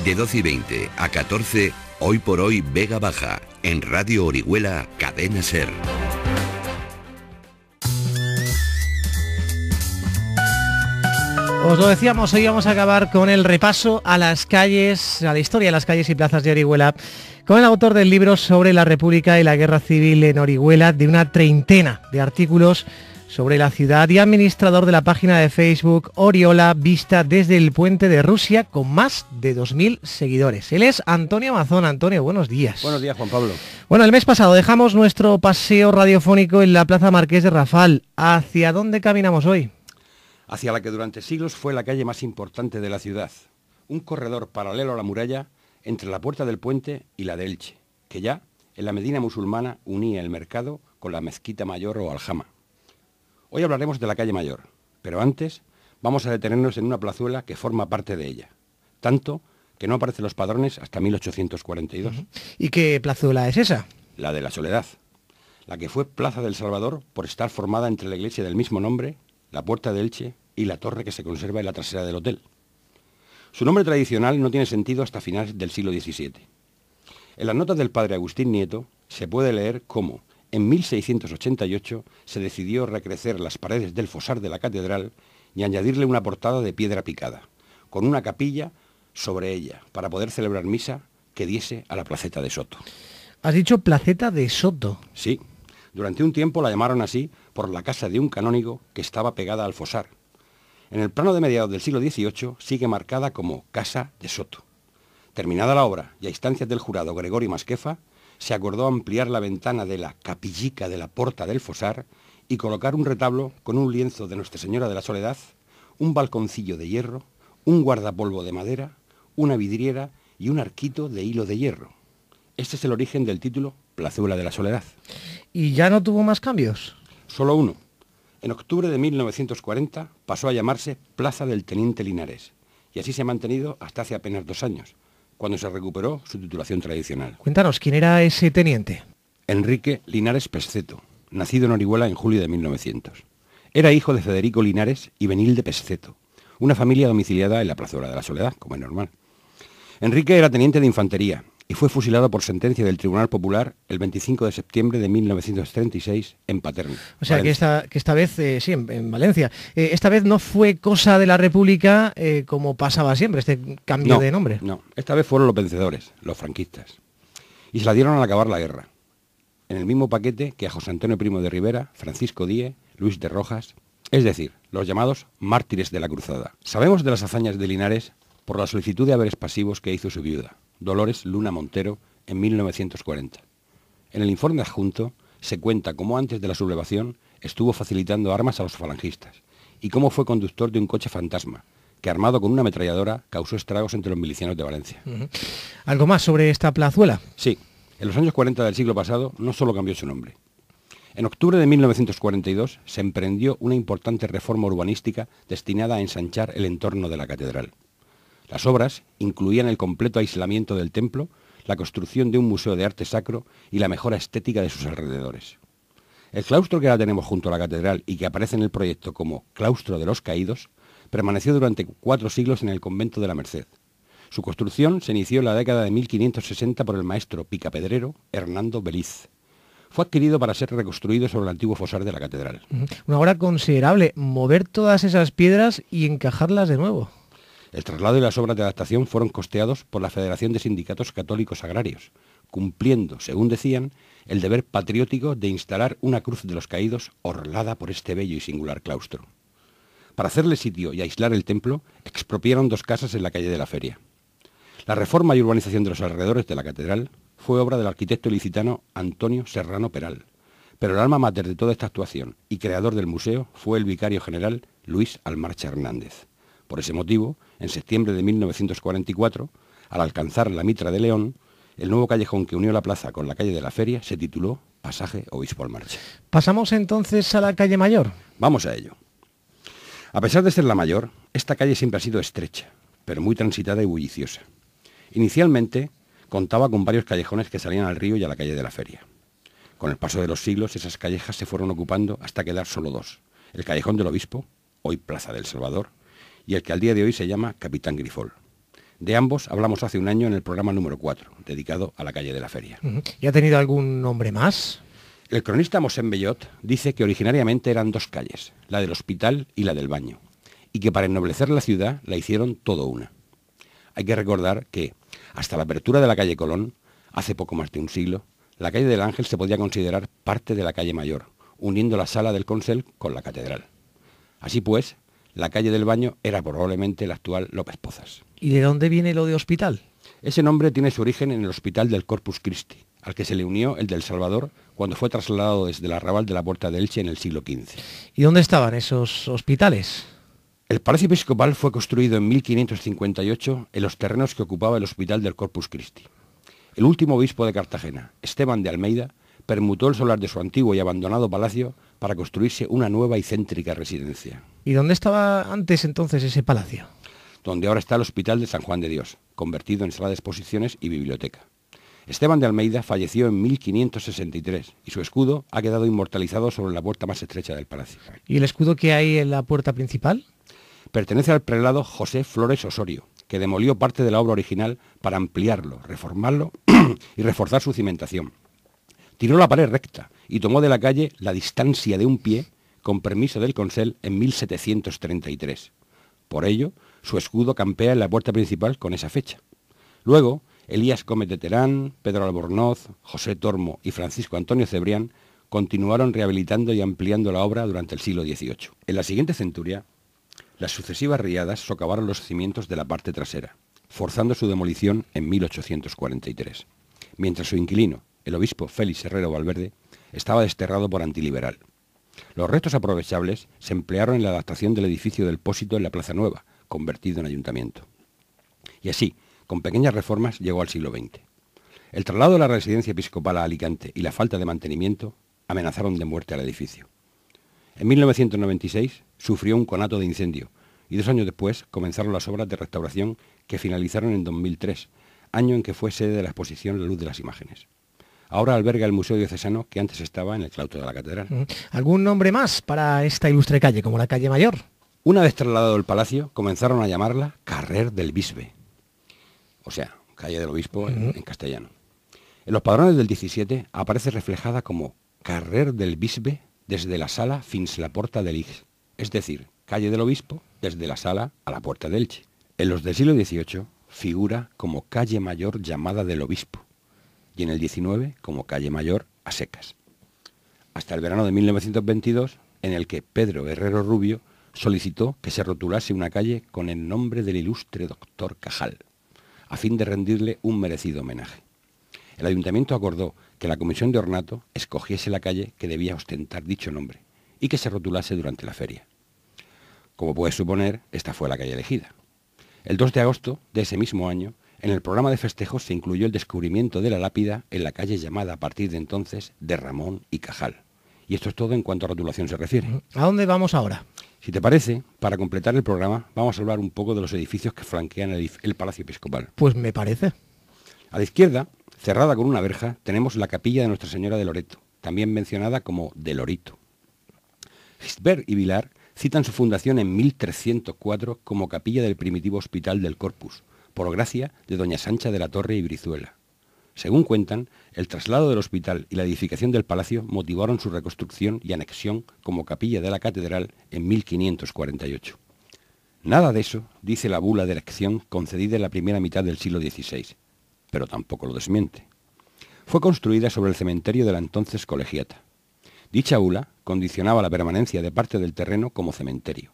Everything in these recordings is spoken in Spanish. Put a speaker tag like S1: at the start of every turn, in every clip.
S1: De 12:20 a 14, Hoy por Hoy Vega Baja, en Radio Orihuela, Cadena SER.
S2: Os lo decíamos, hoy vamos a acabar con el repaso a las calles, a la historia de las calles y plazas de Orihuela, con el autor del libro sobre la República y la Guerra Civil en Orihuela, de una treintena de artículos sobre la ciudad, y administrador de la página de Facebook Oriola vista desde el puente de Rusia, con más de 2.000 seguidores. Él es Antonio Mazón. Antonio, buenos días.
S3: Buenos días, Juan Pablo.
S2: Bueno, el mes pasado dejamos nuestro paseo radiofónico en la Plaza Marqués de Rafal. ¿Hacia dónde caminamos hoy?
S3: Hacia la que durante siglos fue la calle más importante de la ciudad, un corredor paralelo a la muralla entre la Puerta del Puente y la de Elche, que ya, en la Medina musulmana, unía el mercado con la Mezquita Mayor o Aljama. Hoy hablaremos de la calle Mayor, pero antes vamos a detenernos en una plazuela que forma parte de ella, tanto que no aparecen los padrones hasta 1842.
S2: ¿Y qué plazuela es esa?
S3: La de la Soledad, la que fue Plaza del Salvador por estar formada entre la iglesia del mismo nombre, la Puerta de Elche y la torre que se conserva en la trasera del hotel. Su nombre tradicional no tiene sentido hasta finales del siglo XVII. En las notas del padre Agustín Nieto se puede leer cómo, en 1688, se decidió recrecer las paredes del fosar de la catedral y añadirle una portada de piedra picada, con una capilla sobre ella, para poder celebrar misa que diese a la placeta de Soto.
S2: ¿Has dicho placeta de Soto?
S3: Sí, durante un tiempo la llamaron así por la casa de un canónigo que estaba pegada al fosar. En el plano de mediados del siglo XVIII sigue marcada como Casa de Soto. Terminada la obra y a instancias del jurado Gregorio Masquefa, se acordó ampliar la ventana de la capillica de la Porta del Fosar y colocar un retablo con un lienzo de Nuestra Señora de la Soledad, un balconcillo de hierro, un guardapolvo de madera, una vidriera y un arquito de hilo de hierro. Este es el origen del título Plazuela de la Soledad.
S2: ¿Y ya no tuvo más cambios?
S3: Solo uno. En octubre de 1940 pasó a llamarse Plaza del Teniente Linares, y así se ha mantenido hasta hace apenas 2 años, cuando se recuperó su titulación tradicional.
S2: Cuéntanos, ¿quién era ese teniente?
S3: Enrique Linares Pesceto, nacido en Orihuela en julio de 1900. Era hijo de Federico Linares y Benilde Pesceto, una familia domiciliada en la Plazuela de la Soledad, como es normal. Enrique era teniente de infantería y fue fusilado por sentencia del Tribunal Popular el 25 de septiembre de 1936 en Paterna.
S2: O sea,
S3: Valencia.
S2: que esta vez, sí, en Valencia, esta vez no fue cosa de la República como pasaba siempre, este cambio de nombre.
S3: No, esta vez fueron los vencedores, los franquistas. Y se la dieron al acabar la guerra. En el mismo paquete que a José Antonio Primo de Rivera, Francisco Díez, Luis de Rojas, es decir, los llamados mártires de la cruzada. Sabemos de las hazañas de Linares por la solicitud de haberes pasivos que hizo su viuda, Dolores Luna Montero, en 1940. En el informe adjunto se cuenta cómo antes de la sublevación estuvo facilitando armas a los falangistas y cómo fue conductor de un coche fantasma que, armado con una ametralladora, causó estragos entre los milicianos de Valencia.
S2: ¿Algo más sobre esta plazuela?
S3: Sí, en los años 40 del siglo pasado no solo cambió su nombre. En octubre de 1942 se emprendió una importante reforma urbanística destinada a ensanchar el entorno de la catedral. Las obras incluían el completo aislamiento del templo, la construcción de un museo de arte sacro y la mejora estética de sus alrededores. El claustro que ahora tenemos junto a la catedral y que aparece en el proyecto como Claustro de los Caídos, permaneció durante 4 siglos en el convento de la Merced. Su construcción se inició en la década de 1560 por el maestro picapedrero Hernando Beliz. Fue adquirido para ser reconstruido sobre el antiguo fosar de la catedral.
S2: Una obra considerable, mover todas esas piedras y encajarlas de nuevo.
S3: El traslado y las obras de adaptación fueron costeados por la Federación de Sindicatos Católicos Agrarios, cumpliendo, según decían, el deber patriótico de instalar una cruz de los caídos orlada por este bello y singular claustro. Para hacerle sitio y aislar el templo, expropiaron 2 casas en la calle de la Feria. La reforma y urbanización de los alrededores de la catedral fue obra del arquitecto ilicitano Antonio Serrano Peral, pero el alma mater de toda esta actuación y creador del museo fue el vicario general Luis Almarcha Hernández. Por ese motivo, en septiembre de 1944, al alcanzar la Mitra de León, el nuevo callejón que unió la plaza con la calle de la Feria se tituló Pasaje Obispo Almarcha.
S2: ¿Pasamos entonces a la calle Mayor?
S3: Vamos a ello. A pesar de ser la mayor, esta calle siempre ha sido estrecha, pero muy transitada y bulliciosa. Inicialmente, contaba con varios callejones que salían al río y a la calle de la Feria. Con el paso de los siglos, esas callejas se fueron ocupando hasta quedar solo 2. El Callejón del Obispo, hoy Plaza del Salvador, y el que al día de hoy se llama Capitán Grifol. De ambos hablamos hace un año en el programa número 4, dedicado a la calle de la Feria.
S2: ¿Y ha tenido algún nombre más?
S3: El cronista Mosén Bellot dice que originariamente eran dos calles, la del Hospital y la del Baño, y que para ennoblecer la ciudad la hicieron todo una. Hay que recordar que, hasta la apertura de la calle Colón, hace poco más de un siglo, la calle del Ángel se podía considerar parte de la calle Mayor, uniendo la sala del Consell con la catedral. Así pues, la calle del Baño era probablemente la actual López Pozas.
S2: ¿Y de dónde viene lo de hospital?
S3: Ese nombre tiene su origen en el Hospital del Corpus Christi, al que se le unió el del Salvador cuando fue trasladado desde el arrabal de la Puerta de Elche en el siglo XV.
S2: ¿Y dónde estaban esos hospitales?
S3: El Palacio Episcopal fue construido en 1558 en los terrenos que ocupaba el Hospital del Corpus Christi. El último obispo de Cartagena, Esteban de Almeida, permutó el solar de su antiguo y abandonado palacio para construirse una nueva y céntrica residencia.
S2: ¿Y dónde estaba antes entonces ese palacio?
S3: Donde ahora está el Hospital de San Juan de Dios, convertido en sala de exposiciones y biblioteca. Esteban de Almeida falleció en 1563 y su escudo ha quedado inmortalizado sobre la puerta más estrecha del palacio.
S2: ¿Y el escudo que hay en la puerta principal?
S3: Pertenece al prelado José Flores Osorio, que demolió parte de la obra original para ampliarlo, reformarlo y reforzar su cimentación. Tiró la pared recta y tomó de la calle la distancia de un pie con permiso del Consell en 1733. Por ello, su escudo campea en la puerta principal con esa fecha. Luego, Elías Gómez de Terán, Pedro Albornoz, José Tormo y Francisco Antonio Cebrián continuaron rehabilitando y ampliando la obra durante el siglo XVIII. En la siguiente centuria, las sucesivas riadas socavaron los cimientos de la parte trasera, forzando su demolición en 1843, mientras su inquilino, el obispo Félix Herrero Valverde, estaba desterrado por antiliberal. Los restos aprovechables se emplearon en la adaptación del edificio del Pósito en la Plaza Nueva, convertido en ayuntamiento. Y así, con pequeñas reformas, llegó al siglo XX. El traslado de la residencia episcopal a Alicante y la falta de mantenimiento amenazaron de muerte al edificio. En 1996 sufrió un conato de incendio y 2 años después comenzaron las obras de restauración que finalizaron en 2003, año en que fue sede de la exposición La Luz de las Imágenes. Ahora alberga el Museo Diocesano que antes estaba en el claustro de la catedral.
S2: ¿Algún nombre más para esta ilustre calle, como la calle Mayor?
S3: Una vez trasladado el palacio, comenzaron a llamarla Carrer del Bisbe, o sea, calle del obispo en castellano. En los padrones del 17 aparece reflejada como Carrer del Bisbe desde la sala fins la porta del Ix, es decir, calle del obispo desde la sala a la puerta del Elche. En los del siglo XVIII figura como calle mayor llamada del obispo y en el XIX como calle mayor a secas. Hasta el verano de 1922, en el que Pedro Herrero Rubio solicitó que se rotulase una calle con el nombre del ilustre doctor Cajal, a fin de rendirle un merecido homenaje. El ayuntamiento acordó que la comisión de ornato escogiese la calle que debía ostentar dicho nombre y que se rotulase durante la feria. Como puedes suponer, esta fue la calle elegida. El 2 de agosto de ese mismo año, en el programa de festejos se incluyó el descubrimiento de la lápida en la calle llamada a partir de entonces de Ramón y Cajal. Y esto es todo en cuanto a rotulación se refiere.
S2: ¿A dónde vamos ahora?
S3: Si te parece, para completar el programa, vamos a hablar un poco de los edificios que flanquean el Palacio Episcopal.
S2: Pues me parece.
S3: A la izquierda, cerrada con una verja, tenemos la capilla de Nuestra Señora de Loreto, también mencionada como de Lorito. Gisbert y Vilar citan su fundación en 1304 como capilla del primitivo Hospital del Corpus, por gracia de doña Sancha de la Torre y Brizuela. Según cuentan, el traslado del hospital y la edificación del palacio motivaron su reconstrucción y anexión como capilla de la catedral en 1548. Nada de eso dice la bula de elección concedida en la primera mitad del siglo XVI, pero tampoco lo desmiente. Fue construida sobre el cementerio de la entonces colegiata. Dicha bula condicionaba la permanencia de parte del terreno como cementerio.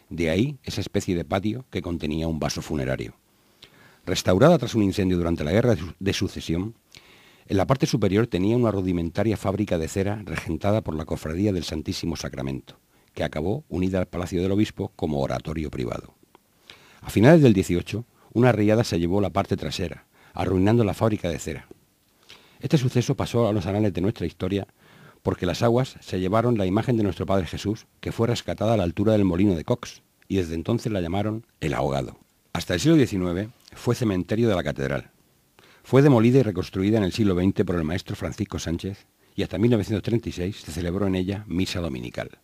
S3: De ahí esa especie de patio que contenía un vaso funerario. Restaurada tras un incendio durante la Guerra de Sucesión, en la parte superior tenía una rudimentaria fábrica de cera regentada por la Cofradía del Santísimo Sacramento, que acabó unida al Palacio del Obispo como oratorio privado. A finales del 18, una riada se llevó la parte trasera, arruinando la fábrica de cera. Este suceso pasó a los anales de nuestra historia porque las aguas se llevaron la imagen de nuestro Padre Jesús, que fue rescatada a la altura del molino de Cox, y desde entonces la llamaron el Ahogado. Hasta el siglo XIX fue cementerio de la catedral. Fue demolida y reconstruida en el siglo XX por el maestro Francisco Sánchez y hasta 1936 se celebró en ella misa dominical.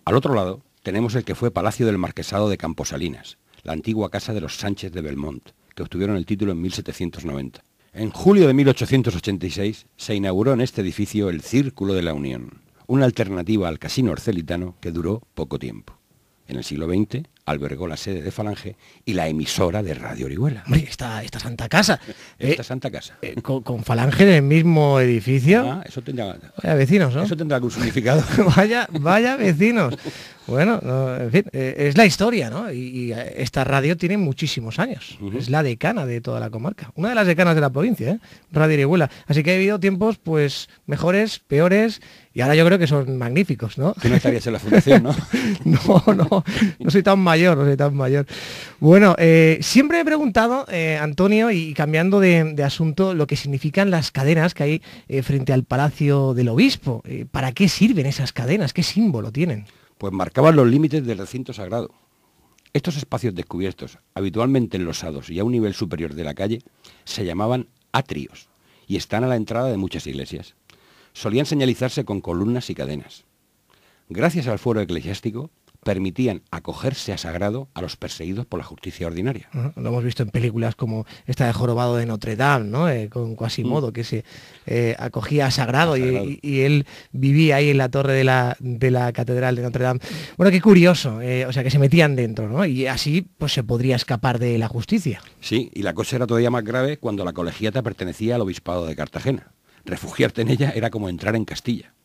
S3: Al otro lado tenemos el que fue Palacio del Marquesado de Camposalinas, la antigua casa de los Sánchez de Belmont, que obtuvieron el título en 1790. En julio de 1886 se inauguró en este edificio el Círculo de la Unión, una alternativa al casino orcelitano que duró poco tiempo. En el siglo XX albergó la sede de Falange y la emisora de Radio Orihuela.
S2: Hombre, esta Santa Casa.
S3: Esta Santa Casa.
S2: Con Falange en el mismo edificio.
S3: Eso tendrá...
S2: Vaya vecinos, ¿no?
S3: Eso tendrá algún significado.
S2: vaya vecinos. Bueno, no, en fin, es la historia, ¿no? Y esta radio tiene muchísimos años. Es la decana de toda la comarca. Una de las decanas de la provincia, ¿eh? Radio Orihuela. Así que ha habido tiempos, pues, mejores, peores, y ahora yo creo que son magníficos, ¿no?
S3: Tú no estarías en la fundación, ¿no?
S2: No soy tan mayor. Bueno, siempre me he preguntado, Antonio, y cambiando de asunto, lo que significan las cadenas que hay frente al Palacio del Obispo. ¿Para qué sirven esas cadenas? ¿Qué símbolo tienen?
S3: Pues marcaban los límites del recinto sagrado. Estos espacios descubiertos, habitualmente enlosados y a un nivel superior de la calle, se llamaban atrios y están a la entrada de muchas iglesias. Solían señalizarse con columnas y cadenas. Gracias al fuero eclesiástico, permitían acogerse a sagrado a los perseguidos por la justicia ordinaria.
S2: Lo hemos visto en películas como esta de Jorobado de Notre Dame, ¿no? Con Quasimodo, que se acogía a sagrado, y él vivía ahí en la torre de la catedral de Notre Dame. Bueno, qué curioso, o sea, que se metían dentro, ¿no? Y así pues se podría escapar de la justicia.
S3: Sí, y la cosa era todavía más grave cuando la colegiata pertenecía al obispado de Cartagena. Refugiarte en ella era como entrar en Castilla.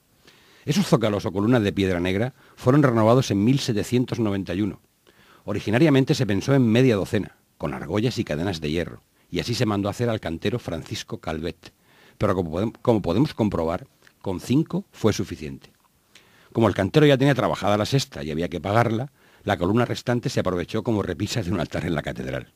S3: Esos zócalos o columnas de piedra negra fueron renovados en 1791. Originariamente se pensó en media docena, con argollas y cadenas de hierro, y así se mandó a hacer al cantero Francisco Calvet. Pero como podemos comprobar, con 5 fue suficiente. Como el cantero ya tenía trabajada la sexta y había que pagarla, la columna restante se aprovechó como repisas de un altar en la catedral.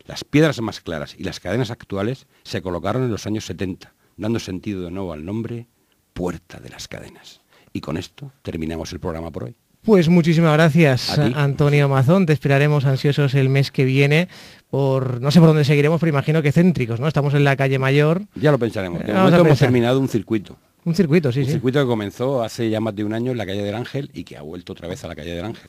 S3: Las piedras más claras y las cadenas actuales se colocaron en los años 70, dando sentido de nuevo al nombre Puerta de las Cadenas. Y con esto terminamos el programa por hoy.
S2: Pues muchísimas gracias, Antonio Mazón. Te esperaremos ansiosos el mes que viene. No sé por dónde seguiremos, pero imagino que céntricos, ¿no? Estamos en la calle Mayor.
S3: Ya lo pensaremos. De momento hemos terminado un circuito.
S2: Un circuito, sí.
S3: Un circuito que comenzó hace ya más de un año en la calle del Ángel y que ha vuelto otra vez a la calle del Ángel.